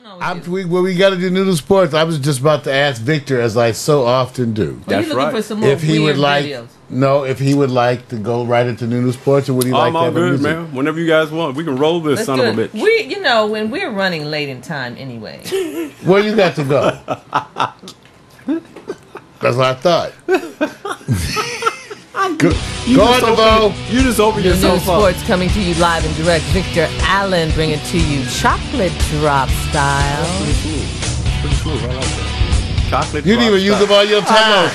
going on with you? When we got to do Noodle Sports, I was just about to ask Victor, as I so often do. That's right. For some more if he would like, videos. no, if he would like to go right into Noodle Sports, or would he like I'm to all have good, music? man. Whenever you guys want, we can roll this Let's son do of a it. bitch. We, you know, when we're running late in time anyway. Where you got to go? That's what I thought. Go on, You just open New yourself up. Sports coming to you live and direct. Victor Allen bringing to you chocolate drop style. Pretty cool. I like that. Chocolate. You didn't even use up all your I time. know.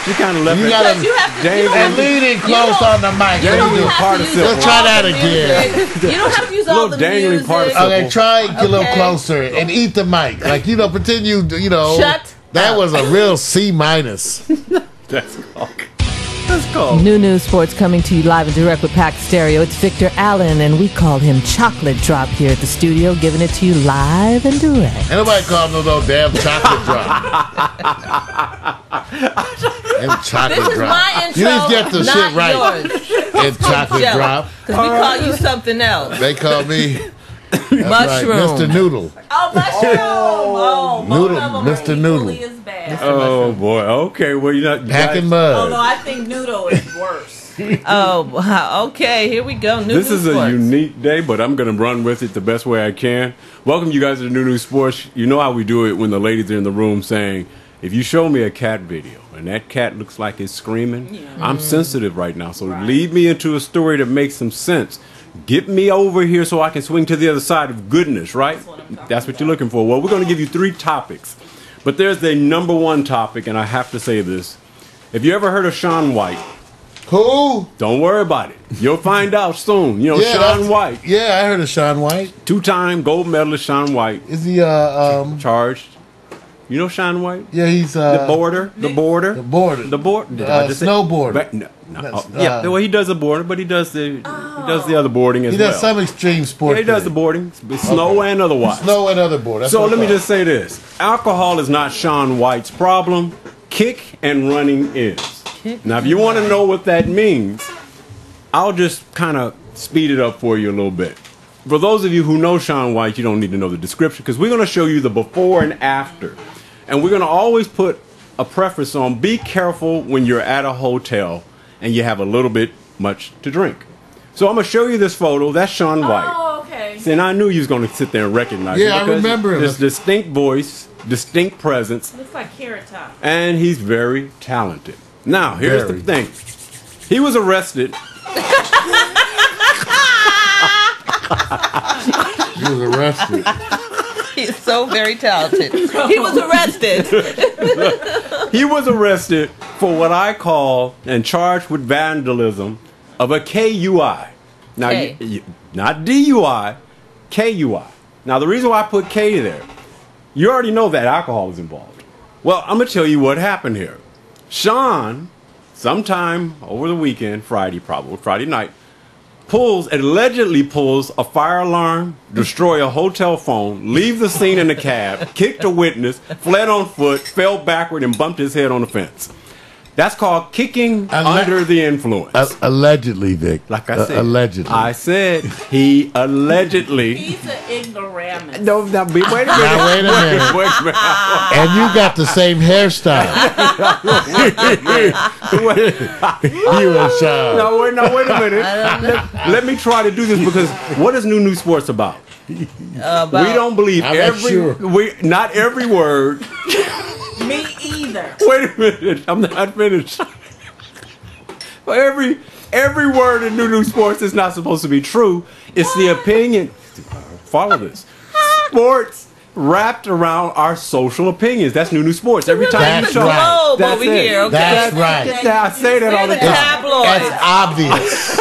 She kind of left You it. gotta- You have to, Dang, you don't And have to, leaning close on the mic. you don't Dangling have to participle. use Let's all try that the again. music. You don't have to use all Little the dangling music. participle. Okay, try get a little Okay. closer and eat the mic. Like, pretend you know. Shut That up. was a real C minus. That's cool. That's cool. New Sports coming to you live and direct with Pack Stereo. It's Victor Allen, and we call him Chocolate Drop here at the studio, giving it to you live and direct. Ain't nobody call him no damn chocolate drop. And chocolate This is drop. my intro, You need to get the not shit right. yours. And chocolate drop. Because we call you something else. They call me Mushroom. right, Mr. Noodle. Oh, mushroom! Oh, Noodle, both of them Mr. are Noodle. equally as bad. Oh boy. Okay. Well, you're not Packing Although mud. I think noodle is worse. Oh, wow. Okay, here we go. This is a Sports. unique day, but I'm going to run with it the best way I can. Welcome you guys to the New Sports. You know how we do it when the ladies are in the room saying, if you show me a cat video and that cat looks like it's screaming, I'm sensitive right now. So lead me into a story that makes some sense. Get me over here so I can swing to the other side of goodness, right? That's what you're looking for. Well, we're going to give you 3 topics. But there's the number 1 topic, and I have to say this. If you ever heard of Shaun White, Who? don't worry about it. You'll find out soon. You know, Shaun that's- White. Yeah, I heard of Shaun White. 2-time gold medalist Shaun White. Is he Charged. You know Shaun White? yeah, he's The border. the border. Did I just say- Snowboarder. But no. That's, Yeah, well, he does the border, but he does the other boarding as He well. does some extreme sport. Yeah, he does the thing. boarding, snow and otherwise. Snow and other board. That's So what let I me thought. just say this: alcohol is not Shaun White's problem. Kick and running is. Now, if you want to know what that means, I'll just kind of speed it up for you a little bit. For those of you who know Shaun White, you don't need to know the description because we're going to show you the before and after. And we're going to always put a preface on, be careful when you're at a hotel and you have a little bit much to drink. So I'm going to show you this photo. That's Shaun White. Oh, okay. See, and I knew you was going to sit there and recognize him. Yeah, I because remember him. This distinct voice, distinct presence, Looks like Carrot Top. and he's very talented. Now, here's Very. the thing. He was arrested. He was arrested. He's so very talented. He was arrested. He was arrested for what I call and charged with vandalism of a KUI. Now, K. not DUI, KUI. Now, the reason why I put K there, you already know that alcohol is involved. Well, I'm going to tell you what happened here. Shaun, sometime over the weekend, Friday night, allegedly pulls a fire alarm, destroy a hotel phone, leave the scene in a cab, kicked a witness, fled on foot, fell backward, and bumped his head on the fence. That's called kicking under the influence. Allegedly, Vic. Like I said. Allegedly. I said he allegedly. He's an ignoramus. No, now, wait a minute. Now, wait a minute. Wait a minute. And you got the same hairstyle. You and Shaun. No, wait a minute. Let me try to do this because what is New Sports about? We don't believe I'm not sure. not every word. Me either. Wait a minute, I'm not finished. every word in New Sports is not supposed to be true. It's the opinion. Follow this. Sports wrapped around our social opinions. That's New Sports. Every time That's you show right. Globe over here, okay? That's right. I say that all the The time. tabloids. It's obvious.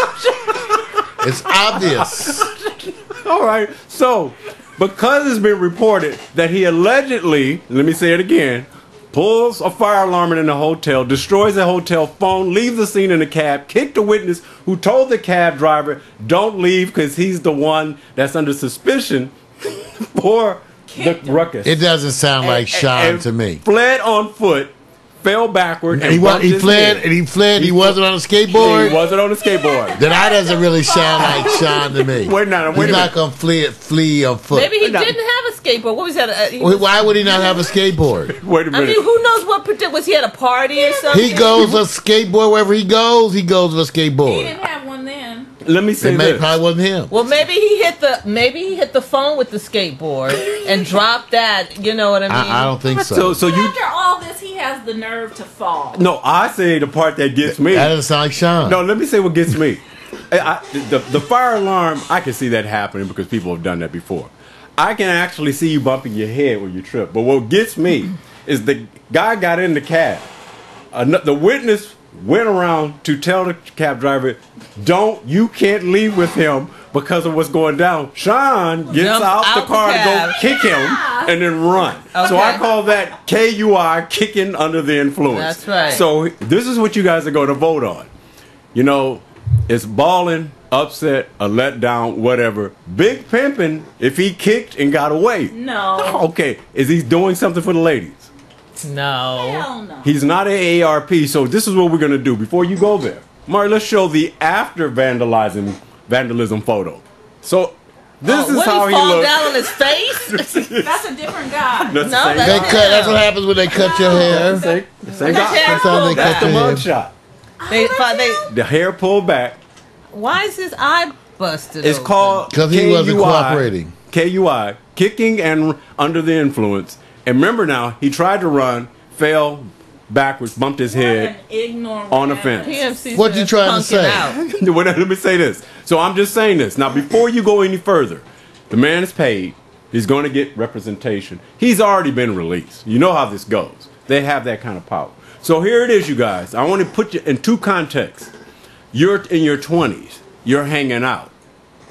It's obvious. All right. So, because it's been reported that he allegedly, let me say it again, pulls a fire alarm in a hotel, destroys a hotel phone, leaves the scene in a cab, kicked a witness who told the cab driver, don't leave because he's the one that's under suspicion for the ruckus. It doesn't sound like Shaun And to me. Fled on foot, fell backward and He bumped his fled, head. and he fled. He wasn't on a skateboard. He wasn't on a skateboard. Then that doesn't really sound like Shaun to me. Wait a He's minute. not gonna flee on foot. Maybe he didn't have a skateboard. What was that? Why would he not have a skateboard? Wait a I minute. mean, who knows what was he at a party or something? He goes with a skateboard wherever he goes. He goes with a He skateboard. didn't have one then. Let me say It this. probably wasn't him. Well, maybe he hit the phone with the skateboard and dropped that. You know what I mean? I don't think so. So you After all this, he has the nerve to fall. no. I say the part that gets me. That doesn't sound like Shaun. No, let me say what gets me. The fire alarm, I can see that happening because people have done that before. I can actually see you bumping your head when you trip. But what gets me is the guy got in the cab. The witness went around to tell the cab driver, you can't leave with him because of what's going down. Shaun gets Jumps out the out car the to go cab. kick him and then run. So I call that KUI, kicking under the influence. That's right. So this is what you guys are going to vote on. You know, it's balling, upset, a letdown, whatever. Big pimping if he kicked and got away. No. Okay, is he doing something for the ladies? No. Hell no. He's not an ARP, so this is what we're going to do. Before you go there, Marty, let's show the after vandalism photo. So this is What, how he he fall looks. down on his face? That's a different guy. That's the No, same that's- guy. That's what happens when they cut your hair. Same That's guy. hair Sometimes they pulled That's cut the your hair. mugshot. they, The hair pulled back. why is his eye busted? It's open? called Because he wasn't cooperating. KUI, kicking and under the influence. And remember now, he tried to run, fell backwards, bumped his head. on the fence. PMC What said you trying to punking say? out. Well, let me say this. So I'm just saying this. Now, before you go any further, the man is paid. He's going to get representation. He's already been released. You know how this goes. They have that kind of power. So here it is, you guys. I want to put you in two contexts. You're in your 20s. You're hanging out.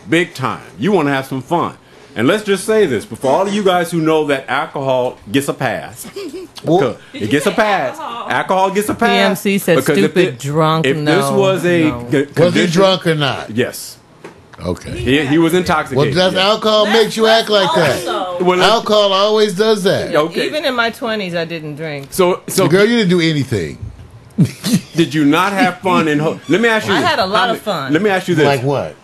Big time. You want to have some fun. And let's just say this. For all of you guys who know that alcohol gets a pass. It gets a pass. Alcohol gets a pass. PMC said because stupid drunk. If this No, was a no. Was he drunk or not? Yes. Okay. He was Well, intoxicated. does yes. alcohol makes you act like that? Well, Alcohol always does that. okay. Even in my 20s, I didn't drink. So Girl, you didn't do anything. did you not have fun in? Let me ask you. I this. had a lot of fun. Let me ask you this. Like what?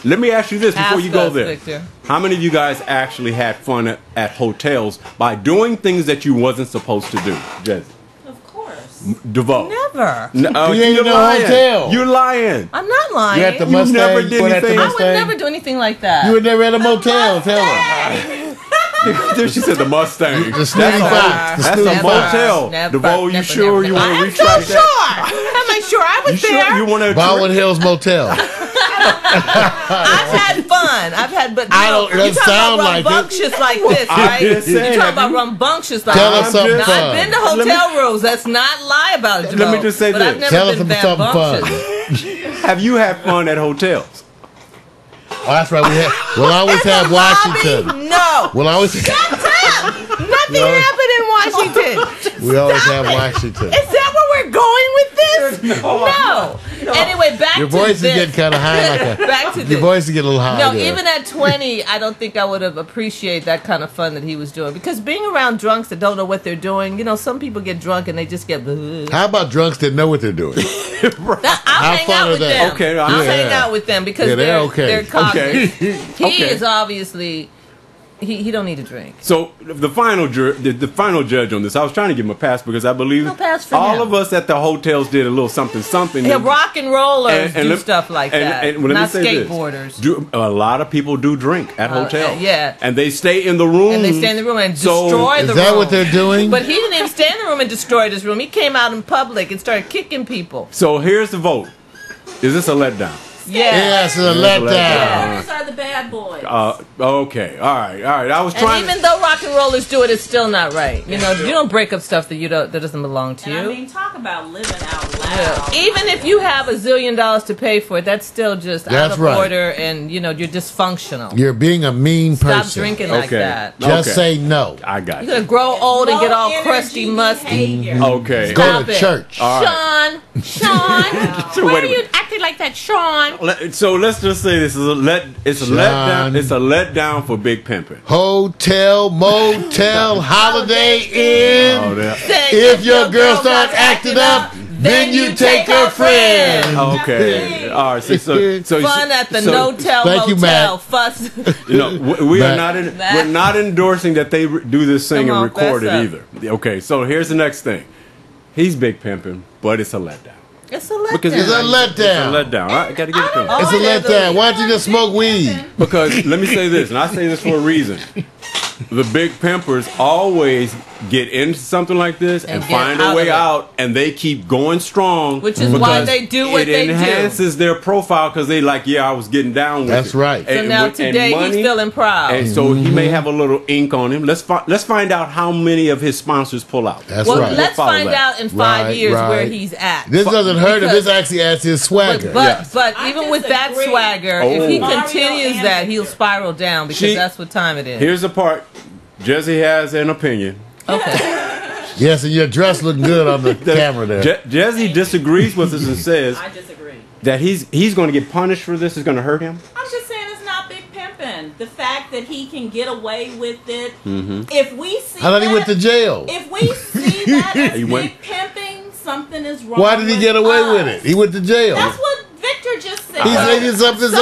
Let me ask you this before Ask you go us, there. Victor. How many of you guys actually had fun at hotels by doing things that you wasn't supposed to do? Jesse, Of course. DeVoe. Never. No, You ain't you're in no lying. hotel. You're lying. I'm not lying. You at the You Mustang? never did you went at the anything. I would Mustang? never do anything like that. You were never at a motel. Tell her. She said the Mustang. The Snooty Fox. The That's Snooty a Fox. motel. Never, DeVoe, you never, sure never, you never. want to I'm retract so that? sure. Am I sure? I You was sure there. you want to? Baldwin Hills Motel. I've had fun. But I don't- it you doesn't talking sound about like it. rambunctious like this, I'm right? just saying, You talking have about you- rambunctious like Tell this. us something Now, fun. I've been to hotel rooms. Let's not lie about it. Let me just say but this. I've never Tell us been something fun. rambunctious. Have you had fun at hotels? Oh, that's right. We'll always have Washington. No. We'll always Nothing happened in Washington. we always have Stop it. Washington. Is that where we're going with this? No. Anyway, back Your to voice is this. getting kind of high. Like Back to your this. voice is getting a little high. No, there. even at 20, I don't think I would have appreciated that kind of fun that he was doing. Because being around drunks that don't know what they're doing, some people get drunk and they just get. How about drunks that know what they're doing? I'll hang fun out are with they? them. Okay, I'll yeah. hang out with them because Yeah, they're they're okay. they're cognizant. He Okay. is obviously he don't need to drink. So the final judge on this, I was trying to give him a pass because I believe No pass for all him. of us at the hotels did a little something. Yeah, rock and rollers do let- stuff like that, and let me not say this. skateboarders. A lot of people do drink at hotels. yeah. And they stay in the room. And they stay in the room and So, destroy the Is room. that what they're doing? But he didn't even stay in the room and destroy his room. He came out in public and started kicking people. So here's the vote. Is this a letdown? Yeah, it's a letdown. Yeah. These are the bad boys. Okay. All right. I was And trying. even though rock and rollers do it, it's still not right. You don't break up stuff that doesn't belong to and you. I mean, talk about living out Yeah. loud. Even if you have $1 zillion to pay for it, that's still just out That's of right. order, and you're dysfunctional. You're being a mean Stop person. drinking like Okay. that. Just Okay. say no. I got You're you. gonna grow old and get all Low crusty, energy musty. behavior. Okay. Go Stop to it. church. All right. Sean, So why wait are a you minute. acting like that, Sean? So let's just say this is it's a John. letdown. It's a letdown for Big Pimpin'. Hotel, Hotel, Holiday Inn. Oh, yeah. If your girl starts acting up, then you take her friend. Okay. All right. So Fun at the so- no-tell Thank you, motel. Matt. Fuss. You know, we are Matt. not we're not endorsing that they do this thing Come on, and record it fess either. Okay. So here's the next thing. He's big pimping, but it's a letdown. It's a letdown. Because It's a letdown. It's a letdown. I got to give it to him. It's a letdown. Why don't you just smoke weed? Because let me say this, and I say this for a reason. The big pimpers always get into something like this and get find out a of way it. out, and they keep going strong. Which is why because they do what they It do. enhances their profile because they like, yeah, I was getting down with That's it. right. So now today he's feeling proud. And so he may have a little ink on him. Let's find out how many of his sponsors pull out. That's Well, right. let's Follow find that. out in 5 Right, years where right. he's at. This doesn't hurt if Because- this actually adds his swagger. But I even with that disagree. swagger, if he Oh. continues Mario that, and he'll Victor. spiral down because See, that's what time it is. Here's the part. Jesse has an opinion. Okay. Yes, and your dress look good on the camera there. Jesse disagrees with us and says I disagree. that he's going to get punished for this. Is going to hurt him. I'm just saying it's not big pimping. The fact that he can get away with it. If we see How did he that, went to jail? if we see that as He big went- pimping, something is wrong. Why did he with get away us. with it? He went to jail. That's what Victor just said. He's making something.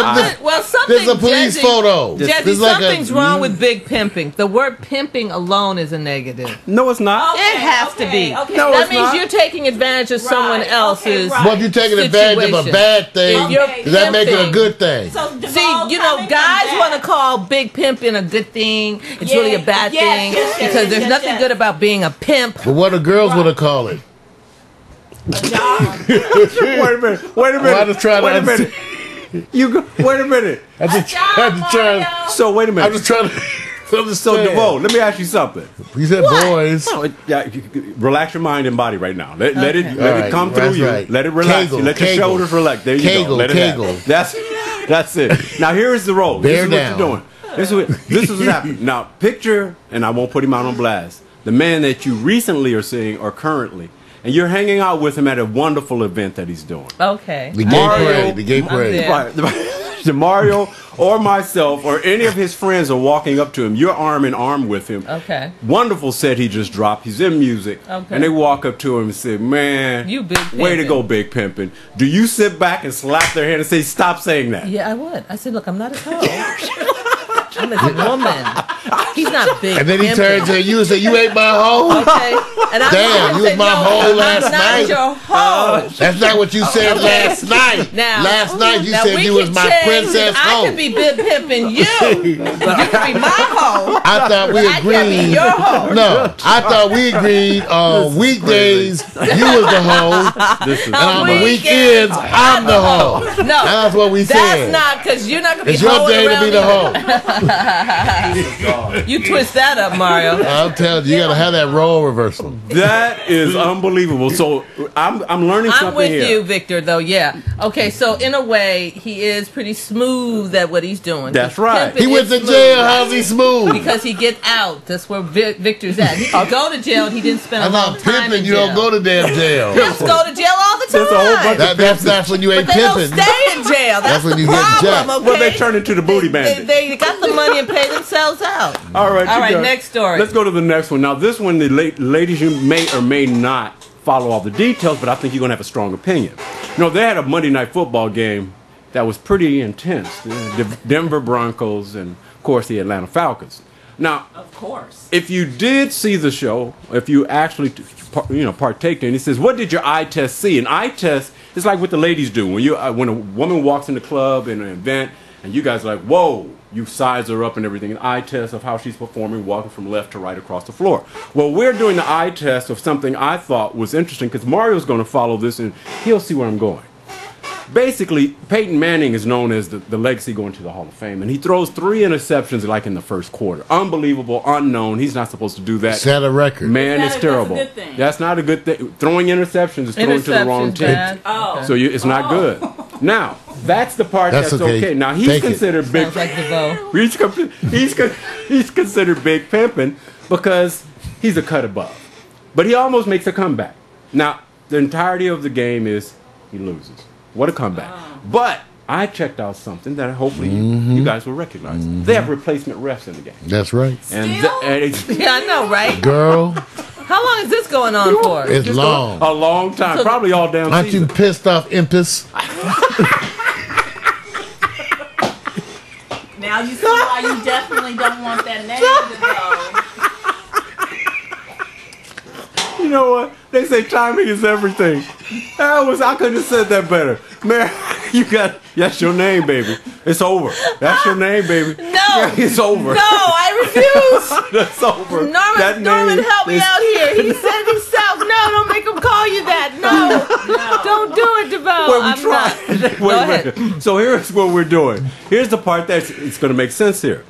Well, something. There's a police Jesse, photo. Jesse, There's like something's wrong with big pimping. The word pimping alone is a negative. No, it's not. Okay, It has to be. okay. No, that it's means not. you're taking advantage of someone Right, else's. okay, right. Well, if you're taking advantage of a Situation. bad thing, If you're Okay. does that make it a pimping. good thing? So See, Duvall you know, coming from guys that- want to call big pimping a good thing. It's Yeah, really a bad yes, thing yes, yes, because yes, there's yes, nothing yes. good about being a pimp. But what do girls want to call it? a job. Wait a minute. Wait a minute. Well, I just tried to wait a minute. You go, wait a minute. I'm just trying. So wait a minute. I'm just trying to so understand. DeVoe, let me ask you something. You said boys. No, yeah, relax your mind and body right now. Let it Okay. let All it right, come through that's you. right. Let it relax. Kegel, Let your Kegel. shoulders relax. There you go. Kegel, Let it Kegel. happen. That's it. Now here is the role. Bear This is down. what you're doing. This is what happened. Now picture, and I won't put him out on blast, the man that you recently are seeing or currently, and you're hanging out with him at a wonderful event that he's doing. Okay. The gay Mario- parade. The gay parade. there. Right. Mario or myself or any of his friends are walking up to him. You're arm in arm with him. Okay. Wonderful set he just dropped. He's in music. Okay. And they walk up to him and say, man, You big way to pimpin'." go, big pimpin'. Do you sit back and slap their hand and say, stop saying that? Yeah, I would. I said, look, I'm not a hoe. I'm a woman. He's not big. And then he pimping. turned to you and said, "You ain't my hoe." Okay. And I Damn, you was my hoe last I'm night. not your hoe. That's not what you said Okay. last night. Now, last night you now said we you was can my change. princess I hoe. could be big pimping you. You could be my hoe. I thought we I can't be agreed. your hoe. No, I thought we agreed on weekdays you was the hoe, This is and on the weekends, weekends I'm the hoe. No, And that's what we that's said. not because you're not gonna be It's your hoeing day to around be the either. hoe. You twist that up, Mario. I'm telling you, you gotta have that role reversal. That is unbelievable. So I'm learning I'm something with here. you, Victor, though, yeah. Okay, so in a way, he is pretty smooth at what he's doing. That's right. Pimping He went is to smooth. jail. How's he smooth? Because he get out. That's where Victor's at. He could go to jail and he didn't spend a I'm long not time in pimping. You jail. don't go to damn jail. Pimps go to jail all the time. There's a whole bunch of That's when you ain't but they don't pimping. stay in jail. That's when the you get problem, jacked. okay? Well, they turn into the booty bandit. They got the money and pay themselves out. All right. All you right, got it. next story. Let's go to the next one. Now, this one, the ladies, you may or may not follow all the details, but I think you're going to have a strong opinion. You know, they had a Monday night football game that was pretty intense. The Denver Broncos and, of course, the Atlanta Falcons. Now, Of course. if you did see the show, if you actually, partake in, he says, "What did your eye test see?" An eye test is like what the ladies do when a woman walks in the club in an event, and you guys are like, "Whoa!" You size her up and everything. An eye test of how she's performing, walking from left to right across the floor. Well, we're doing the eye test of something I thought was interesting because Mario's going to follow this and he'll see where I'm going. Basically, Peyton Manning is known as the legacy going to the Hall of Fame, and he throws 3 interceptions like in the first quarter. Unbelievable, unknown. He's not supposed to do that. Set a record. Man, That's it's a terrible. good thing. That's not a good thing. Throwing interceptions is throwing to the wrong Interceptions team. bad. Oh. So it's not good. Now, that's the part That's that's, okay. okay. Now, he's Take it. considered big. Sounds like DeVoe. He's considered big pimping because he's a cut above. But he almost makes a comeback. Now, the entirety of the game is he loses. What a comeback. But I checked out something that hopefully you guys will recognize. They have replacement refs in the game. That's right. And Yeah, I know, right? Girl, How long is this going on for? it's long. a long time, probably all damn Aren't you season. pissed off, Impus? Now you see why you definitely don't want that name to go. You know what? They say timing is everything. I couldn't have said that better. Man, that's your name, baby. It's over. That's your name, baby. No. Yeah, it's over. No, I refuse. That's over. Norman, help me out here. He said himself, no, don't make him call you that. No. Don't do it, DeVoe. Well, we tried. Go ahead. So here's what we're doing. Here's the part that's it's going to make sense here.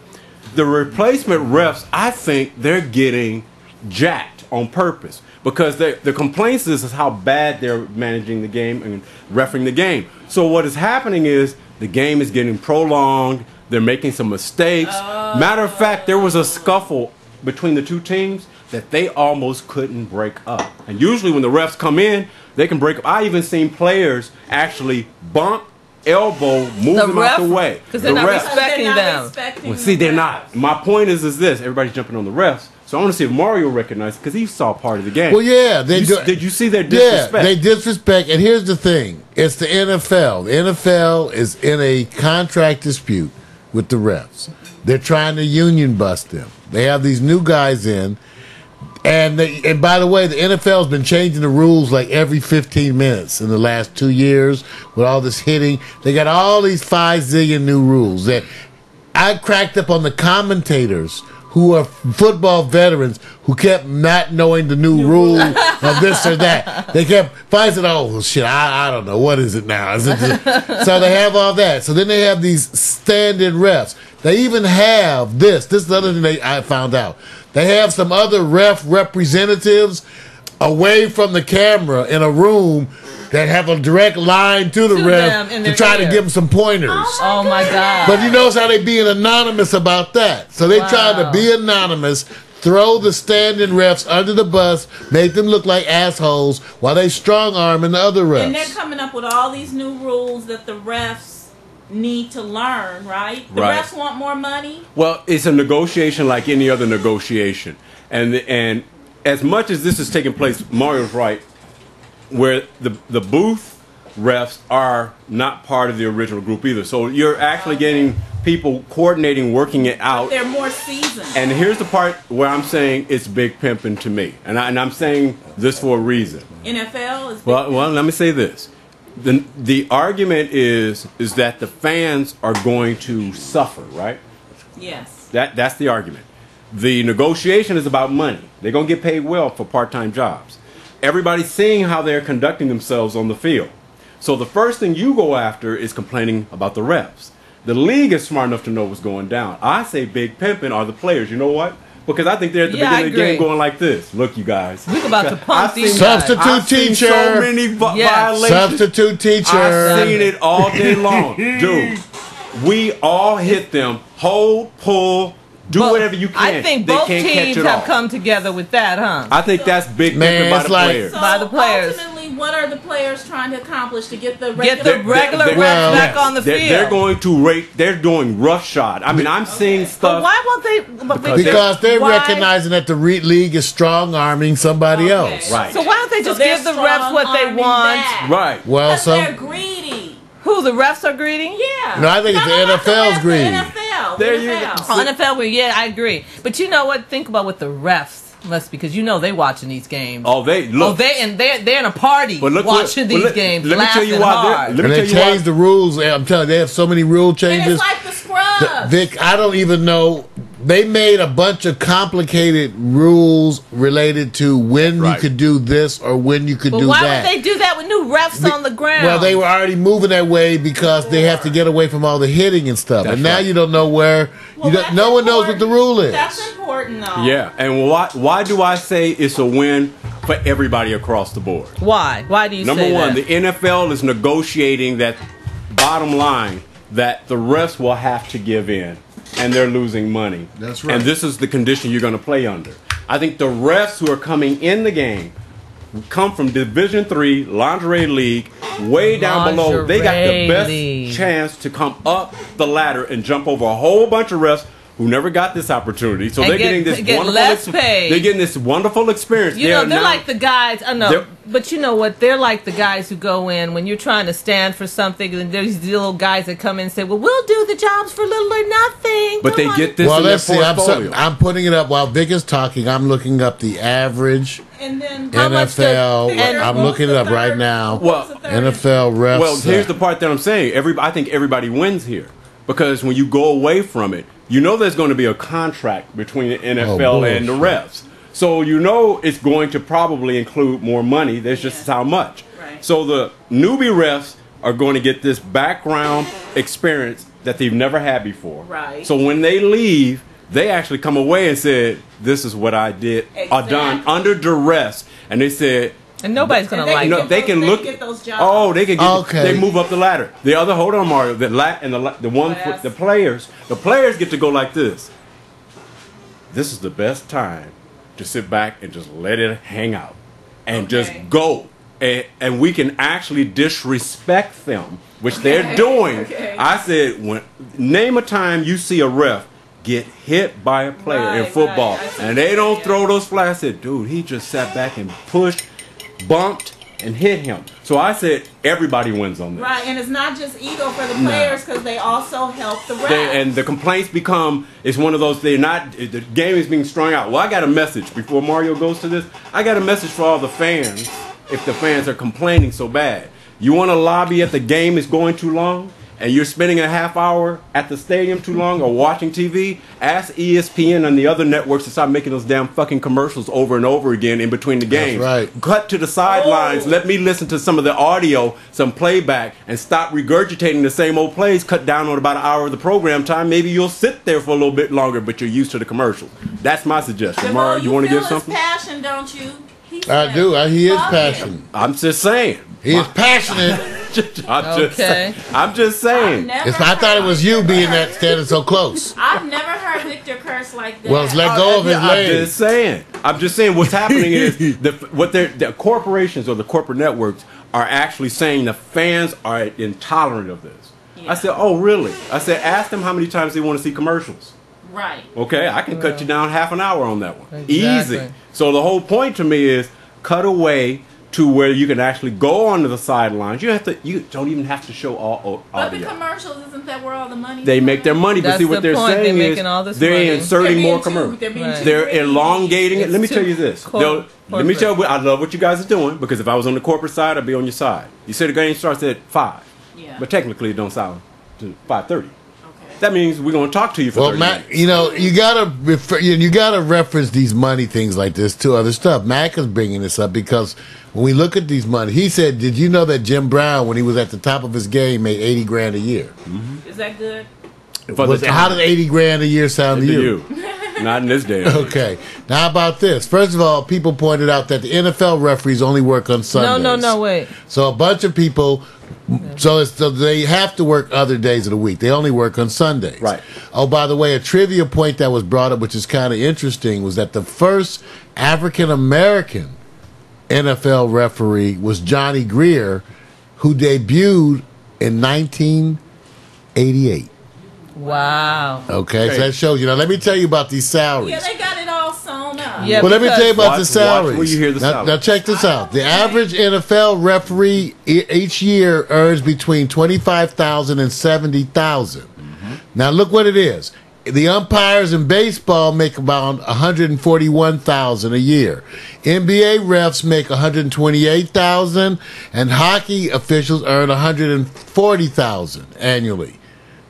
The replacement refs, I think they're getting jacked on purpose because the complaints is how bad they're managing the game and refereeing the game. So what is happening is the game is getting prolonged. They're making some mistakes. Matter of fact, there was a scuffle between the two teams that they almost couldn't break up. And usually when the refs come in, they can break up. I even seen players actually bump, elbow, move them out the way. Because they're not respecting them. Well, see, they're not. My point is this. Everybody's jumping on the refs. So I want to see if Mario recognized it because he saw part of the game. Well, yeah. Did you see their disrespect? Yeah, they disrespect. And here's the thing. It's the NFL. The NFL is in a contract dispute with the refs. They're trying to union bust them. They have these new guys in. And by the way, the NFL's been changing the rules like every 15 minutes in the last 2 years with all this hitting. They got all these 5 zillion new rules that I cracked up on the commentators who are football veterans who kept not knowing the new rule of this or that. They kept finding, oh, shit, I don't know. What is it now? Is it so they have all that. So then they have these stand-in refs. They even have this. This is the other thing I found out. They have some other ref representatives away from the camera in a room that have a direct line to the ref to try to give them some pointers. Oh my God. But you notice how they being anonymous about that. So they try to be anonymous, throw the standing refs under the bus, make them look like assholes while they strong-arming the other refs. And they're coming up with all these new rules that the refs need to learn, right? The refs want more money. Well, it's a negotiation like any other negotiation. And as much as this is taking place, Mario's right, where the booth refs are not part of the original group either. So you're actually getting people coordinating, working it out. But they're more seasoned. And here's the part where I'm saying it's big pimping to me. And I'm saying this for a reason. NFL is big Well, let me say this. The argument is that the fans are going to suffer, right? Yes. That's the argument. The negotiation is about money. They're going to get paid well for part-time jobs. Everybody's seeing how they're conducting themselves on the field. So the first thing you go after is complaining about the refs. The league is smart enough to know what's going down. I say big pimping are the players. You know what? Because I think they're at the beginning of the game going like this. Look, you guys. We're about to pump these guys. Substitute teacher. So many violations. Substitute teacher. I've seen it all day long. Dude, we all hit them. Hold, pull, do whatever you can. I think both teams have come together with that, huh? I think that's big pimping by the players. So by the players. Ultimately, what are the players trying to accomplish to get the regular refs back on the field? They're going to rate. They're doing roughshod. I mean, I'm seeing stuff. But why won't they? Because they're recognizing that the league is strong-arming somebody else. Right. So why don't they just give the refs what they want? Right. Well, they're greedy. Who, the refs are greedy? Yeah. No, I think it's the NFL's greedy. There you go. NFL, yeah, I agree. But you know what? Think about what the refs must, because you know they watching these games. Oh, they're in a party watching these games. Let me tell you why. And they changed the rules. I'm telling you, they have so many rule changes. And it's like the scrubs. Vic, I don't even know. They made a bunch of complicated rules related to when you could do this or when you could do that. Why would they do that with new refs on the ground? Well, they were already moving that way because they have to get away from all the hitting and stuff. And now you don't know where. No one knows what the rule is. That's important, though. Yeah, and why do I say it's a win for everybody across the board? Why? Why do you say that? Number one, the NFL is negotiating that bottom line that the refs will have to give in. And they're losing money. That's right. And this is the condition you're going to play under. I think the refs who are coming in the game come from Division III lingerie league. way down below. They got the best Lingerie. chance to come up the ladder and jump over a whole bunch of refs who never got this opportunity. So And they're getting this get wonderful less paid. They're getting this wonderful experience. You know, they're now- like the guys. I know, They're- but you know what? They're like the guys who go in when you're trying to stand for something, and there's these little guys that come in and say, "Well, we'll do the jobs for little or nothing." But Come they on." get this Well, in their let's see. portfolio. I'm putting it up while Vic is talking. I'm looking up the average And then How much NFL. the- and I'm what was looking it the up right third? now. Well, What was the third? NFL refs. Well, here's the part that I'm saying. I think everybody wins here because when you go away from it, you know there's going to be a contract between the NFL and the refs. So you know it's going to probably include more money. There's just how much. Right. So the newbie refs are going to get this background experience that they've never had before. Right. So when they leave, they actually come away and said, "This is what I did, done Exactly. under duress,ess." And they said, and nobody's gonna And they like can no, it. get they those- can they look. can get those jobs. Oh, they can get. Okay. They move up the ladder. The other, hold on, Mario. The one Yes. for the players get to go like this. This is the best time to sit back and just let it hang out, and just Okay. go, and we can actually disrespect them, which they're doing. Okay. I said, name a time you see a ref get hit by a player in Right, football, right. I see and they that, don't yeah. throw those flags. I said, dude, he just sat back and pushed, bumped, and hit him. So I said, everybody wins on this. Right, and it's not just ego for the players because they also help the refs. And the complaints become, it's one of those, the game is being strung out. Well, I got a message before Mario goes to this. I got a message for all the fans if the fans are complaining so bad. You want to lobby if the game is going too long and you're spending a half hour at the stadium too long or watching TV, ask ESPN and the other networks to stop making those damn fucking commercials over and over again in between the games. right. Cut to the sidelines. Oh. Let me listen to some of the audio, some playback, and stop regurgitating the same old plays. Cut down on about an hour of the program time. Maybe you'll sit there for a little bit longer, but you're used to the commercials. That's my suggestion. Jamal, Mario, you want to feel give his something? passion, don't you? He I said, do. He is "Fuck passionate. I'm just saying. He is passionate. I'm just saying. I thought it was you being that standing so close. I've never heard Victor curse like that. Well, let's let go of his I'm leg. just saying. I'm just saying what's happening is the corporations or the corporate networks are actually saying the fans are intolerant of this. Yeah. I said, oh, really? I said, ask them how many times they want to see commercials. Right. Okay, I can cut you down half an hour on that one. Exactly. Easy. So the whole point to me is cut away to where you can actually go onto the sidelines. You don't even have to show all But the audio. commercials, isn't that where all the money They make their money, but That's see what the they're point. saying They're is making all this they're money. inserting more commercials. Right. They're elongating it. It's Let me too tell you this. corporate. Let me tell you. I love what you guys are doing because if I was on the corporate side, I'd be on your side. You said the game starts at 5, Yeah. but technically it don't sound to 5:30. Okay. That means we're going to talk to you for Well, 30 Mac, minutes. you know, you gotta reference these money things like this to other stuff. Mac is bringing this up because when we look at these money, he said, "Did you know that Jim Brown, when he was at the top of his game, made $80,000 a year?" Is that good? For the How time. did $80,000 a year sound to To you? you. Not in this day. and age. Okay. Now, how about this? First of all, people pointed out that the NFL referees only work on Sundays. No, wait. So a bunch of people, so they have to work other days of the week. They only work on Sundays. Right. Oh, by the way, a trivia point that was brought up, which is kind of interesting, was that the first African American NFL referee was Johnny Greer, who debuted in 1988. Wow. Okay, so that shows you. Now, let me tell you about these salaries. Yeah, they got it all sewn up. Yeah. Well, let me because- tell you about Watch- the salaries. watch where you hear the now, salaries. now check this out. The average NFL referee each year earns between $25,000 and $70,000. Now look what it is. The umpires in baseball make about $141,000 a year. NBA refs make $128,000, and hockey officials earn $140,000 annually.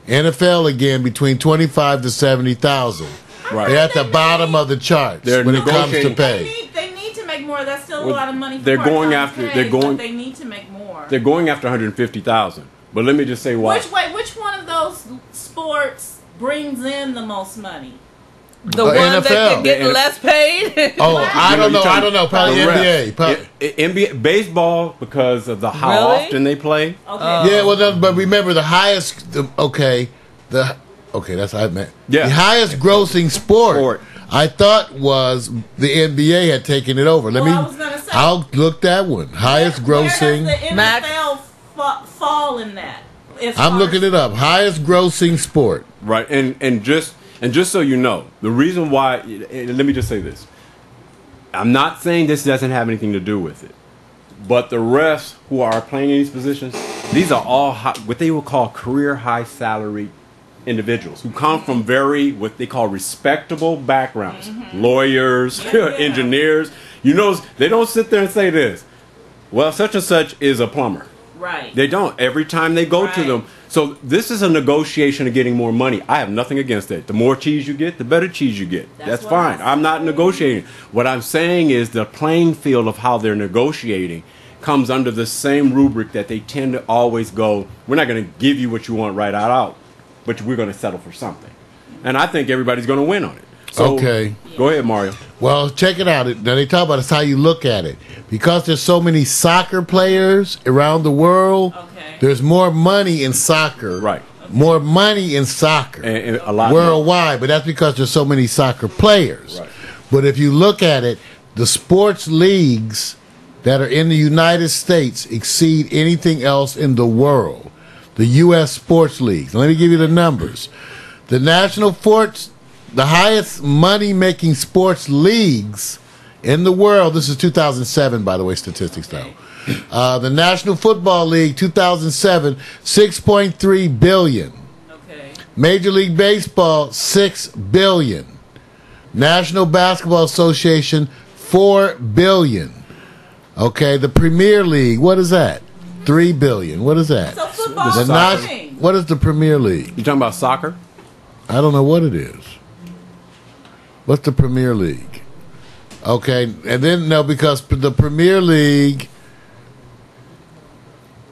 NFL again between $25,000 to $70,000. Right. They're at the bottom of the charts They're when it comes to negotiating. pay. They need to make more. That's still a Well, lot of money for they're going part-time after- pay, they're going- but they need to make more. They're going after 150,000. But let me just say why. Which one of those sports brings in the most money? The one that NFL. can get The less paid. Oh, I don't know. I don't know. Probably The refs. NBA. Probably. NBA baseball because of how Really? often they play. Okay. Yeah, well, no, but remember the highest. Okay, that's what I meant. Yeah. The highest grossing sport. Sport. I thought was the NBA had taken it over. Well, I was gonna say- I'll look that one. Highest Where does grossing. the Max- NFL fall in that? I'm looking it up. Highest grossing sport. Right, and just so you know, the reason why. Let me just say this. I'm not saying this doesn't have anything to do with it, but the refs who are playing in these positions, these are all what they would call career high salary individuals who come from very what they call respectable backgrounds, lawyers, engineers. You know, they don't sit there and say this. Well, such and such is a plumber. Right. They don't. Every time they go to them. So this is a negotiation of getting more money. I have nothing against that. The more cheese you get, the better cheese you get. That's fine. I'm not negotiating. What I'm saying is the playing field of how they're negotiating comes under the same rubric that they tend to always go, we're not going to give you what you want right out, but we're going to settle for something. And I think everybody's going to win on it. So, okay. Go ahead, Mario. Well, check it out. Now, they talk about it's how you look at it. Because there's so many soccer players around the world, there's more money in soccer. Right. More money in soccer and a lot worldwide, more. But that's because there's so many soccer players. Right. But if you look at it, the sports leagues that are in the United States exceed anything else in the world. The U.S. sports leagues. Let me give you the numbers. The the highest money-making sports leagues in the world, this is 2007, by the way, statistics though. The National Football League, 2007, $6.3 billion. Okay. Major League Baseball, $6 billion. National Basketball Association, $4 billion. Okay, the Premier League, what is that? $3 billion. What is that? So football. What is the Premier League? You talking about soccer? I don't know what it is. What's the Premier League? Okay, and then no, because the Premier League.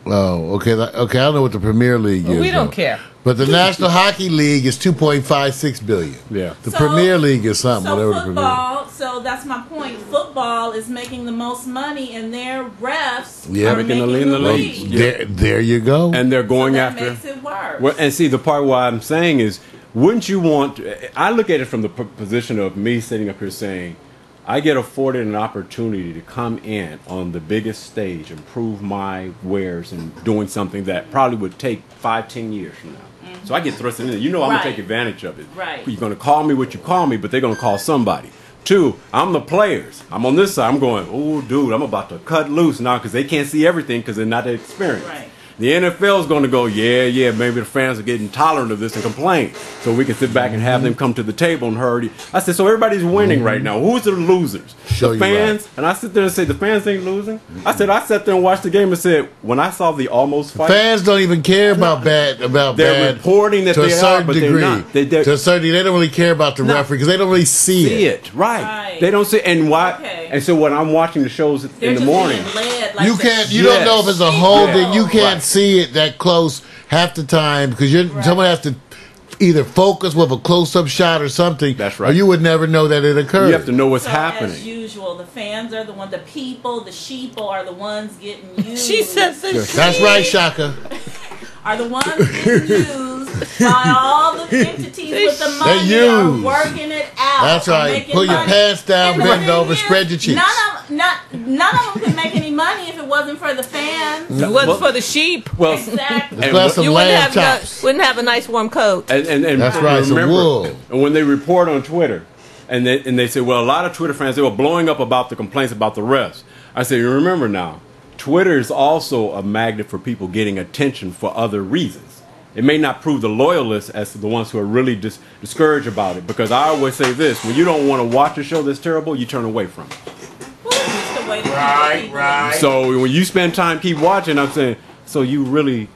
Oh, okay, okay. I don't know what the Premier League is. We don't care. But the National Hockey League is $2.56 billion. Yeah. The Premier League is something. So whatever football. So that's my point. Football is making the most money, and their refs are making the league. Yeah. There you go. And they're going so after. Makes it worse. Well, and see, the part why I'm saying is, wouldn't you want? I look at it from the position of me sitting up here saying, I get afforded an opportunity to come in on the biggest stage and prove my wares and doing something that probably would take 5-10 years from now. So I get thrust in there. You know I'm going to take advantage of it. Right. You're going to call me what you call me, but they're going to call somebody. 2, I'm the players. I'm on this side. I'm going, oh, dude, I'm about to cut loose now because they can't see everything because they're not experienced. Right. The NFL is going to go, yeah, maybe the fans are getting tolerant of this and complain. So we can sit back and have them come to the table and hurry. I said, so everybody's winning right now. Who's the losers? The fans? Right. And I sit there and say, the fans ain't losing? I said, I sat there and watched the game and said, when I saw the almost fight. Fans don't even care about bad. They're reporting that they are, but they're not. To a certain degree, they don't really care about the referee because they don't really see it. Right. They don't see it. And why? Okay. And so when I'm watching the shows in the morning. You don't know if it's a holding. You can't see it that close half the time because someone has to either focus with a close-up shot or something. That's right. Or you would never know that it occurred. You have to know what's happening. As usual, the fans are the one. The people, the sheeple are the ones getting used. She says that's right, Shaka. Are the ones getting used by all the entities with the money are working it out. That's right. Pull your pants down, bend over, spread your cheeks. None of them could make any money if it wasn't for the fans. It wasn't for the sheep. Well, exactly. You wouldn't have a nice warm coat. And that's right. Some wool. And when they report on Twitter, and they say, well, a lot of Twitter fans, they were blowing up about the complaints about the refs. I say, you remember now, Twitter is also a magnet for people getting attention for other reasons. It may not prove the loyalists as the ones who are really discouraged about it. Because I always say this, when you don't want to watch a show that's terrible, you turn away from it. Right. So when you spend time keep watching, I'm saying, so you really,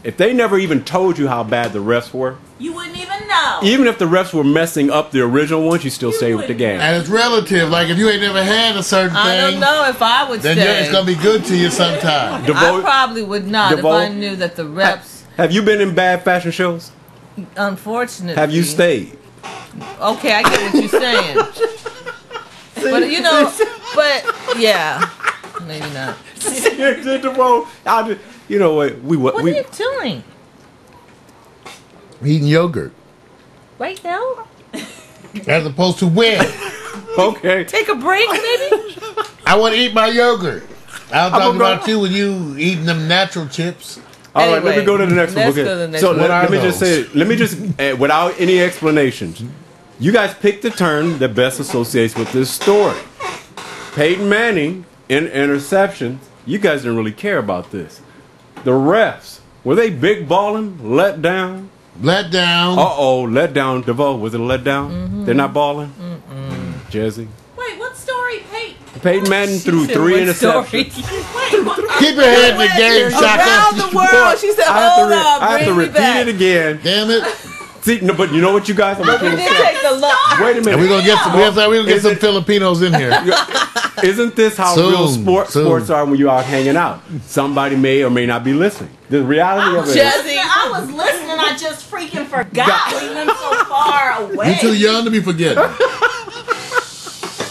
if they never even told you how bad the refs were, you wouldn't even know. Even if the refs were messing up the original ones, you still stay with the game. And it's relative. Like if you ain't never had a certain thing, I don't know if I would then stay. It's gonna be good to you sometime. I probably would not if I knew that the refs. Have you been in bad fashion shows? Unfortunately. Have you stayed? Okay, I get what you're saying. But yeah, maybe not. You know what? What are you doing? Eating yogurt. Right now? As opposed to when? Okay. Take a break, maybe? I want to eat my yogurt. I'm talking about you when you eating them natural chips. All right, let me go to the next one. Let's Okay. go to the next So one. let me just say, without any explanations, you guys picked the term that best associates with this story. Peyton Manning in interceptions. You guys didn't really care about this. The refs, were they big balling, let down? Let down. Let down. DeVoe, was it a let down? They're not balling? Jesse? Wait, what story? Peyton Manning threw said, 3 what interceptions. story? Keep your head in the game, Around Shaka. the world. She said, hold up, I have to bring me repeat back. it again. Damn it. See, no, but you know what, you guys? I'm We gonna did take the look. wait a minute. And we're gonna get some. We're gonna get some Filipinos in here. Isn't this how Soon, real soon. sports are when you're out hanging out? Somebody may or may not be listening. The reality of it is, Jesse. I was listening. I just freaking forgot. We went so far away. You're too young to be forgetting.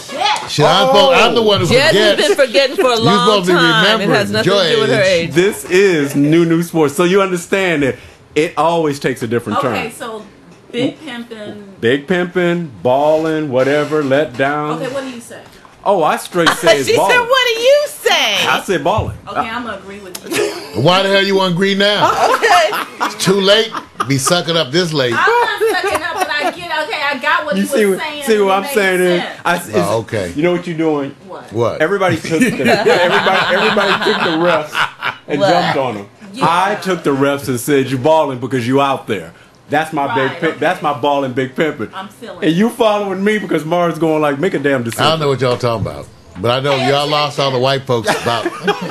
Shit. Shit, I'm the one who Jesse's forgets. been forgetting for a long supposed to be time. It has remembering. nothing to do with her age. this is new sports. So you understand that it always takes a different Okay, turn. so big pimping. Big pimping, balling, whatever, let down. Okay, what do you say? Oh, I straight say it's She said, balling. what do you say? I said balling. Okay, I'm gonna agree with you. Why the hell you want to agree now? Okay. It's too late. Be sucking up this late. I'm not sucking up, but I get. Okay, I got what You you see, was saying. see and what it I'm made saying is, sense. Okay. You know what you're doing? What? What? Everybody took the everybody took the refs and What? jumped on them. Yeah. I took the refs and said you balling because you out there. That's my Right, big pimp. okay. That's my balling big pimping. I'm feeling And it. you following me because Mars going like make a damn decision. I don't know what y'all talking about. But I know y'all lost all the white folks about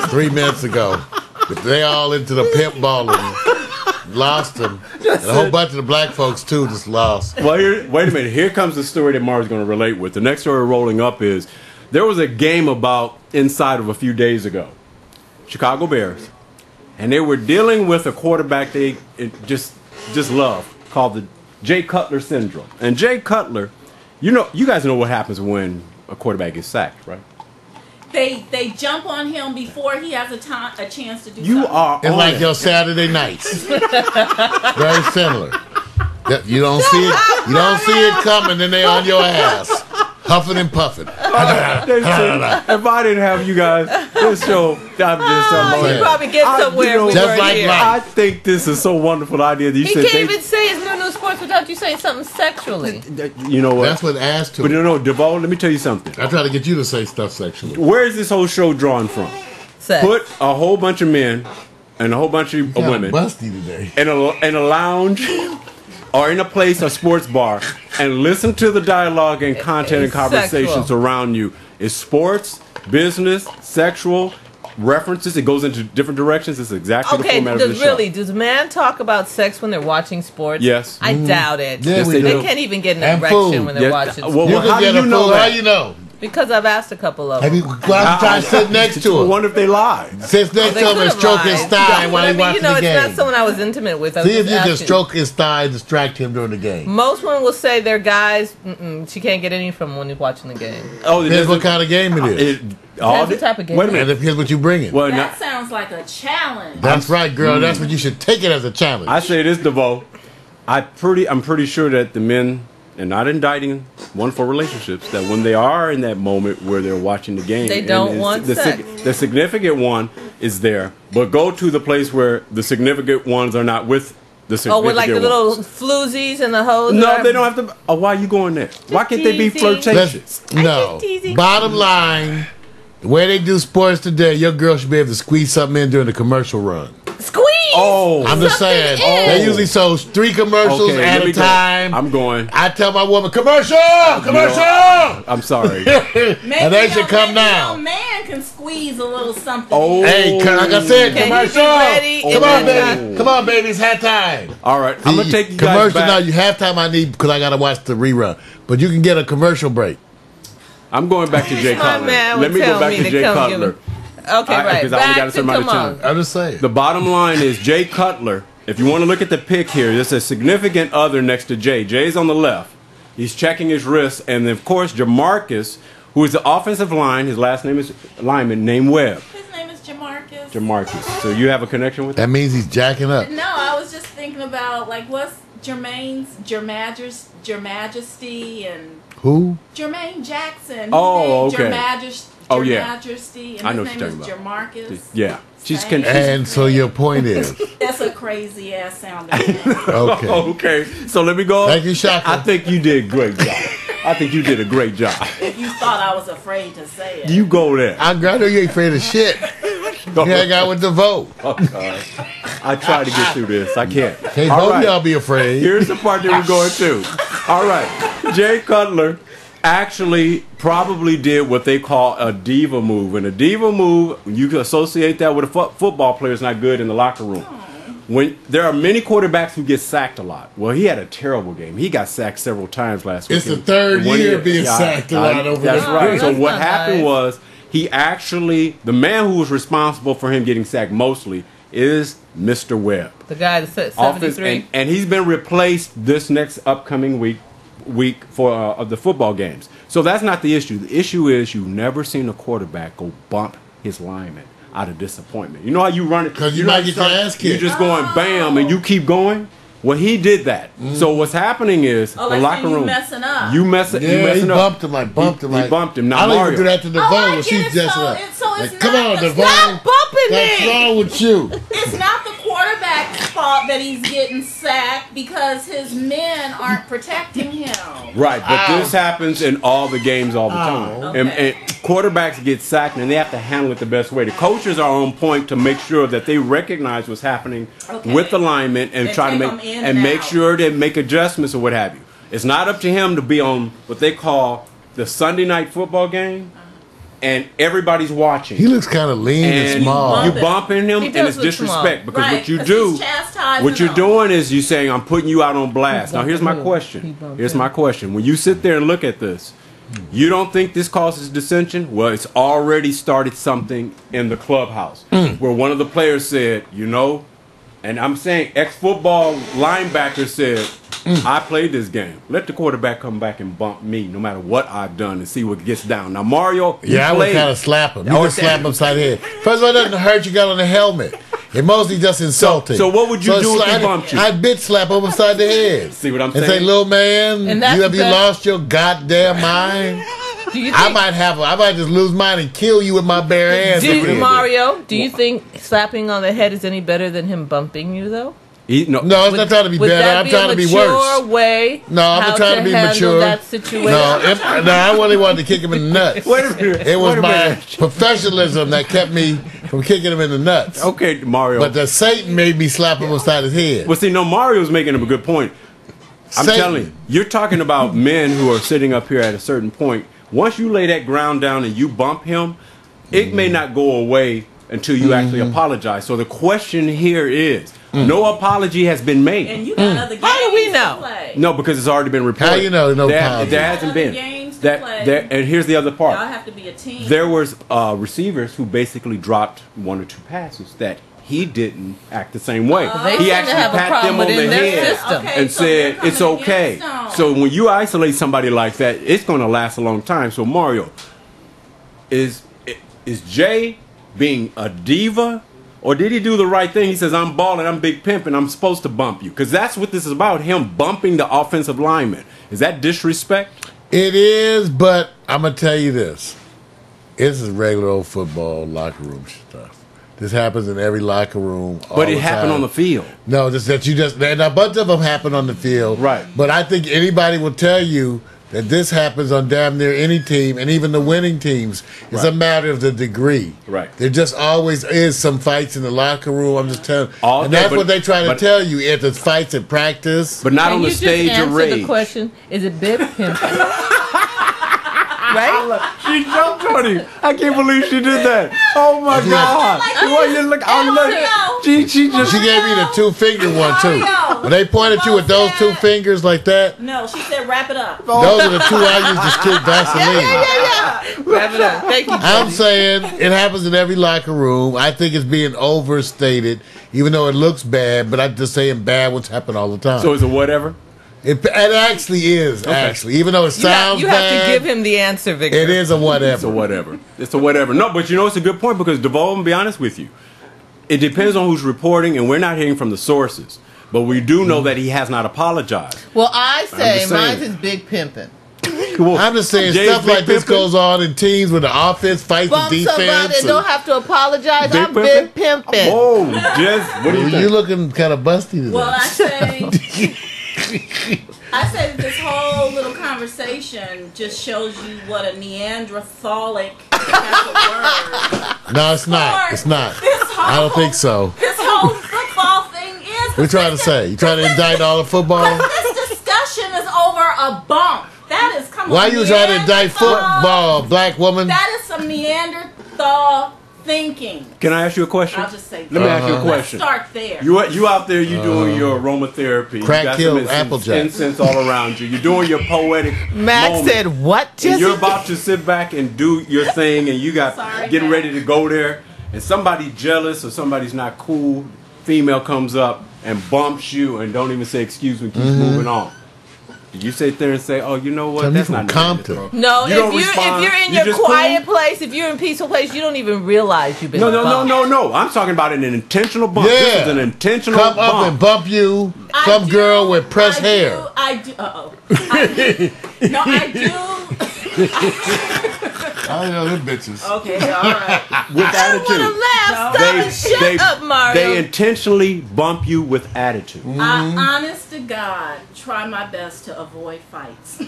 3 minutes ago. But they all into the pimp ball and lost them. And a whole bunch of the black folks, too, just lost. Well, wait a minute. Here comes the story that Mars is going to relate with. The next story rolling up is there was a game about inside of a few days ago. Chicago Bears. And they were dealing with a quarterback they just love called the Jay Cutler syndrome. And Jay Cutler, you guys know what happens when a quarterback gets sacked, right? They jump on him before he has a chance to do You something. are It's on like it. your Saturday nights. Very similar. You don't see it. You don't see it coming, and they on your ass, huffing and puffing. They said, if I didn't have you guys, this show, I'm just Oh, you probably get somewhere if we Just weren't like here. life. I think this is so wonderful idea that you He said. can't even say it's new sports without you saying something sexually. You know what? That's what asked to. But no, DeVoe, let me tell you something. I try to get you to say stuff sexually. Where is this whole show drawn from? Sex. Put a whole bunch of men and a whole bunch of Kinda women busty today. in a lounge or in a place, a sports bar, and listen to the dialogue and content and It's conversations sexual. around you. It's sports, business, sexual references. It goes into different directions. It's exactly the Okay, format of the show. does man talk about sex when they're watching sports? Yes. I doubt it. Yeah, Yes, we they They do. can't even get an And erection food. when they're Yes. watching Well, sports. You how can do get you a know fool. that? How you know? Because I've asked a couple of Have them. you I'm trying to sit next to I him. wonder if they lie. Sit next They to him and could've stroke his lied. thigh while But I he mean, watching the it's game. not someone I was intimate with. I was See if just you can asking. stroke his thigh and distract him during the game. Most women will say they're guys. She can't get any from when you're watching the game. Oh, Depends what kind of game it is. Depends what type of game. Wait a And minute. it depends what you bringing. Well, now, That sounds like a challenge. That's right, girl. That's what you should take it as a challenge. I say this, DeVoe. I'm pretty sure that the men, and not indicting one for relationships, that when they are in that moment where they're watching the game, They and don't it's- want the, sex. the significant one is there, but go to the place where the significant ones are not with the Oh, significant with like the little ones. floozies and the hoes. No, they don't have to. Oh, why are you going there? Why can't they be teasing. flirtatious? No. just teasing. Bottom line, the way they do sports today, your girl should be able to squeeze something in during the commercial run. Squeeze. Oh, I'm just saying, in. they usually show 3 commercials Okay, at let a me go. time. I'm going. I tell my woman, commercial! Commercial! I'm sorry. Maybe And they should come maybe now. your man can squeeze a little something. Oh. Hey, like I said, Can you be commercial! ready Come in on, that baby. Come on, baby. It's halftime. All right, I'm gonna take you guys commercial back. now. You halftime. I need because I gotta watch the rerun. But you can get a commercial break. I'm going back to Jay My Cutler. man Let would me go tell back me to to Jay come give Cutler. him- Okay, right. Because I only got a Back to certain amount of come time. on. I'm just saying. The bottom line is Jay Cutler. If you want to look at the pic here, there's a significant other next to Jay. Jay's on the left. He's checking his wrist, and of course Jamarcus, who is the offensive line. His last name is lineman named Webb. His name is Jamarcus. Jamarcus. So you have a connection with That him? means he's jacking up. No, I was just thinking about like what's Your Majesty and Who? Jermaine Jackson. He Oh, named okay. Oh, Your yeah. Majesty, and I know his what name you're is talking Jamarcus. Yeah. She's And so your point is, That's a crazy ass sounding name. okay. Okay, so let me go. Thank you, Shaka. I think you did a great job. I think you did a great job. If you thought I was afraid to say it. You go there. I'm glad you ain't afraid of shit. You hang out with the vote. I try to get through this. I can't. Can't All both right. y'all be afraid. Here's the part that we're going to. All right. Jay Cutler actually probably did what they call a diva move. And a diva move, you can associate that with a football player is not good in the locker room. When there are many quarterbacks who get sacked a lot. Well, he had a terrible game. He got sacked several times last week. It's the third year being sacked a lot over That's there. right. So That's what not happened nice. was he actually, the man who was responsible for him getting sacked mostly is Mr. Webb. The guy that said Offense, 73. and he's been replaced this next upcoming week for of the football games. So that's not the issue. The issue is you've never seen a quarterback go bump his lineman out of disappointment. You know how you run it? 'Cause you might get your ass kicked. You're just going bam and you keep going. Well, he did that. So what's happening is Oh, the like locker saying you room. messing up. You Yeah, messing he up. bumped him like He bumped him. Now I don't Mario. even do that to Oh, Devon I when get she's it. just So like, it's like, come not- on, it's Devon. Stop bumping What's me! wrong with you? It's not the quarterback's fault that he's getting sacked because his men aren't protecting him. Right, but Ow. this happens in all the games all the time. Ow. And Okay. quarterbacks get sacked and they have to handle it the best way. The coaches are on point to make sure that they recognize what's happening Okay. with the linemen and And try to take make them in and and make out. sure they make adjustments or what have you. It's not up to him to be on what they call the Sunday night football game and everybody's watching. He looks kind of lean and and small. you bumping him He and does it's look small. disrespect because Right, what you 'cause do he's chastising what you're them. doing is you saying I'm putting you out on blast. Now here's my bumped him. He question. bumped Here's him. my question. When you sit there and look at this, you don't think this causes dissension? Well, it's already started something in the clubhouse where one of the players said, you know, and I'm saying ex-football linebacker said, I played this game. Let the quarterback come back and bump me no matter what I've done and see what gets down. Now, Mario, you Yeah, I would played. kind of slap him. You Oh, just slap him upside the head. First of all, it doesn't hurt. You got on the helmet. It mostly just insulting. So what would you do if he bumped you? I'd bitch slap him upside the head. See what I'm And say, saying? little man, And that's you have you the- lost your goddamn mind? Do you I think, might just lose mine and kill you with my bare hands. do if you, we- Mario, do you think slapping on the head is any better than him bumping you, though? No, it's not trying to be Would better. that I'm be trying a to be mature worse. way No, I'm how not trying to be handle mature. that situation? No, I really wanted to kick him in the nuts. Wait a minute. It was Wait a my minute. professionalism that kept me from kicking him in the nuts. Okay, Mario. But the Satan made me slap him upside his head. Well, see, no, Mario's making a good point. I'm Satan. telling you, you're talking about men who are sitting up here at a certain point. Once you lay that ground down and you bump him, it may not go away until you actually apologize. So the question here is, no apology has been made. And you got other games How do we to know? play. No, because it's already been reported. How you know no there, apology? there hasn't Other been. games to play. And here's the other part. Y'all have to be a team. There was receivers who basically dropped one or two passes that he didn't act the same way. They He seem to actually have a pat problem them on the within their head system. Okay, and so they're said it's coming okay. against them. So when you isolate somebody like that, it's going to last a long time. So Mario, is Jay being a diva? Or did he do the right thing? He says, I'm balling, I'm Big Pimp, and I'm supposed to bump you. Because that's what this is about, him bumping the offensive lineman. Is that disrespect? It is, but I'm going to tell you this. This is regular old football locker room stuff. This happens in every locker room. But it happened on the field. No, just that and a bunch of them happen on the field. Right. But I think anybody will tell you that this happens on damn near any team, and even the winning teams. It's a matter of the degree. Right. There just always is some fights in the locker room. I'm just telling you. All And day, that's but- what they try to but- tell you. If there's fights at practice. But not Can on you the just stage of answer rage. the question? Is it bib pimping? Right? She jumped on him. I can't believe she did that. Oh my God! Well, you look, she just. She gave me the 2-finger one too. When they pointed you with those 2 fingers like that, No, she said wrap it up. those are the 2 I use to scoop Vaseline. Wrap it up. Thank you. I'm saying it happens in every locker room. I think it's being overstated, even though it looks bad. But I'm just saying bad what's happened all the time. So is it whatever? It actually is, actually. Even though it sounds You have bad, to give him the answer, Victor. it is a It's a whatever. whatever. It's a whatever. No, but you know it's a good point because DeVoe, I'm gonna be honest with you. It depends on who's reporting, and we're not hearing from the sources. But we do know that he has not apologized. Well, I say just mine saying. is big pimping. I'm just saying James stuff like this Pimpin'? goes on in teams when the offense fights Bump the somebody defense. and don't have to apologize. Big I'm big pimping. Oh, Jess, what do you think? You looking kind of busty today. Well, I say that this whole little conversation just shows you what a Neanderthalic, if that's a word. No, it's not. It's not. I don't think so. This whole football thing is. What you trying to say? You trying to indict all the football? This discussion is over a bump. That is come on. Why you trying to indict Neanderthal. football, black woman? That is some Neanderthal thinking. Can I ask you a question? I'll just say Let me ask you a question. Let's start there. You out there, you doing your aromatherapy. Crack you got killed some Applejack. incense all around you. You're doing your poetic Max moment. said, what, And Jesse? you're about to sit back and do your thing, and you got Sorry, getting Max. ready to go there, and somebody jealous or somebody's not cool, female comes up and bumps you and don't even say excuse me, keeps moving on. Do you sit there and say, "Oh, you know what? Tell me That's from not Compton. Neanderthal." No, You don't if respond. you're in You your just quiet cool? place, if you're in peaceful place, you don't even realize you've been No. bumped. I'm talking about an intentional bump. This Yeah. is an intentional Come bump. up and bump you. I Some do- girl with pressed I hair. do. I do. No, I do. I know them bitches. Okay, all right. with I want attitude. to laugh. Stop and shut up, Mario. They intentionally bump you with attitude. I, honest to God, try my best to avoid fights.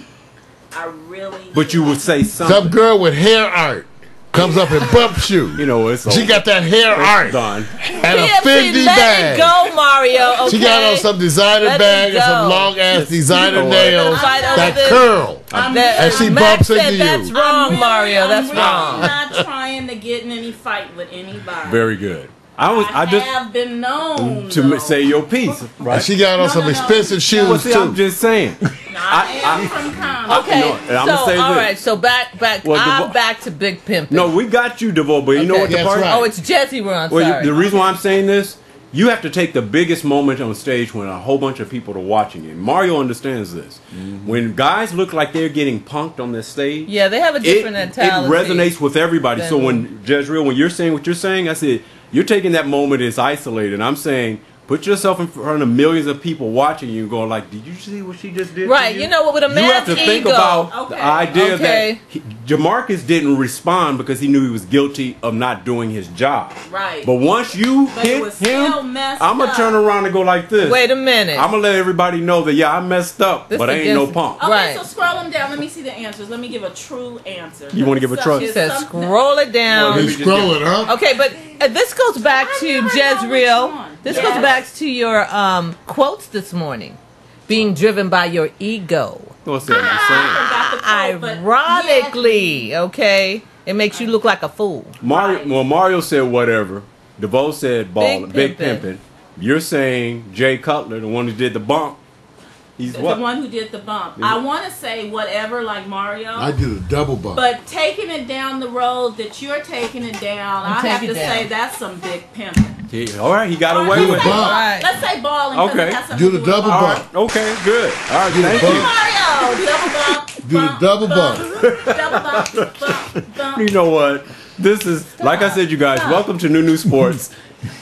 I really. But you would say something. Some girl with hair art comes up and bumps you. You know, it's She over. got that hair art done. and a PMC, Fendi let bag. it go, Mario. Okay? She got on some designer Let it bag and some go. long ass designer You know what? nails Fight over that this. curl. And she Max bumps into said you. that's wrong, Mario. That's I'm wrong. really not trying to get in any fight with anybody. Very good. I I just have been known to though. say your piece, And right? she got on No, some no, no. expensive Well, shoes see, I'm too. just saying. I am from Compton. Okay, No, and I'ma so say all this. right, so back. Well, I'm back to big pimping. No, we got you, DeVoe, but you know Okay. what the That's part? right. Oh, it's Jesse we're on. Well, Sorry. the reason why I'm saying this, you have to take the biggest moment on stage when a whole bunch of people are watching it. Mario understands this. When guys look like they're getting punked on this stage, Yeah, they have a different it mentality. resonates with everybody. So Than- when Jezreel, when you're saying what you're saying, I said you're taking that moment as isolated. I'm saying put yourself in front of millions of people watching you, going like, "Did you see what she just did?" Right, to you know what? With a you have to man's think ego. about Okay. the idea Okay. that Jamarcus didn't respond because he knew he was guilty of not doing his job. Right. But once you But it hit was still him, messed I'm gonna up. turn around and go like this. Wait a minute. I'm gonna let everybody know that I messed up, This but I ain't no against- punk. Okay, Right. so scroll them down. Let me see the answers. Let me give a true answer. You wanna give a true- She It's said, something- scroll it down. Well, You scrolling, huh? Okay, but this goes back I to never know Jezreel. which one. This Yes. goes back to your quotes this morning. Being driven by your ego. What's that? I'm saying. Forgot the quote, but Ironically, okay? It makes you look like a fool. Mario, Right. well, Mario said whatever. DeVoe said ball, big pimpin'. pimping. You're saying Jay Cutler, the one who did the bump. He's The what? one who did the bump. I want to say whatever, like Mario. I did a double bump. But taking it down the road that you're taking it down, I have take to it down. say that's some big pimping. All right, he got Or away let's with say it. bump. ball- Right. Let's say balling. 'cause Okay. it has something Do to the do with double All bump. right, okay, good. All right, Do the thank bump. you. Mario, double bump. Do the double bump. Double bump. Bump. You know what? This is, like I said, you guys, welcome to New Sports.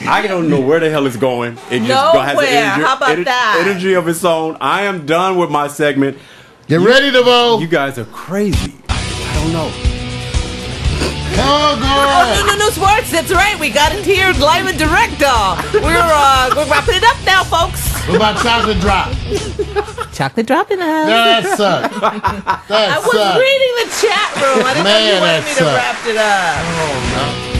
I don't know where the hell it's going. It just has Nowhere. an energy, How about that? energy of its own. I am done with my segment. Get ready, DeVoe. You guys are crazy. I don't know. Oh, girl. No, sports. That's right. We got it here live and direct. We're wrapping it up now, folks. What about chocolate drop? Chocolate drop in the house. That sucked. I That was sucked. reading the chat room. I didn't know Man, you wanted that me to sucked. wrap it up. Oh, no.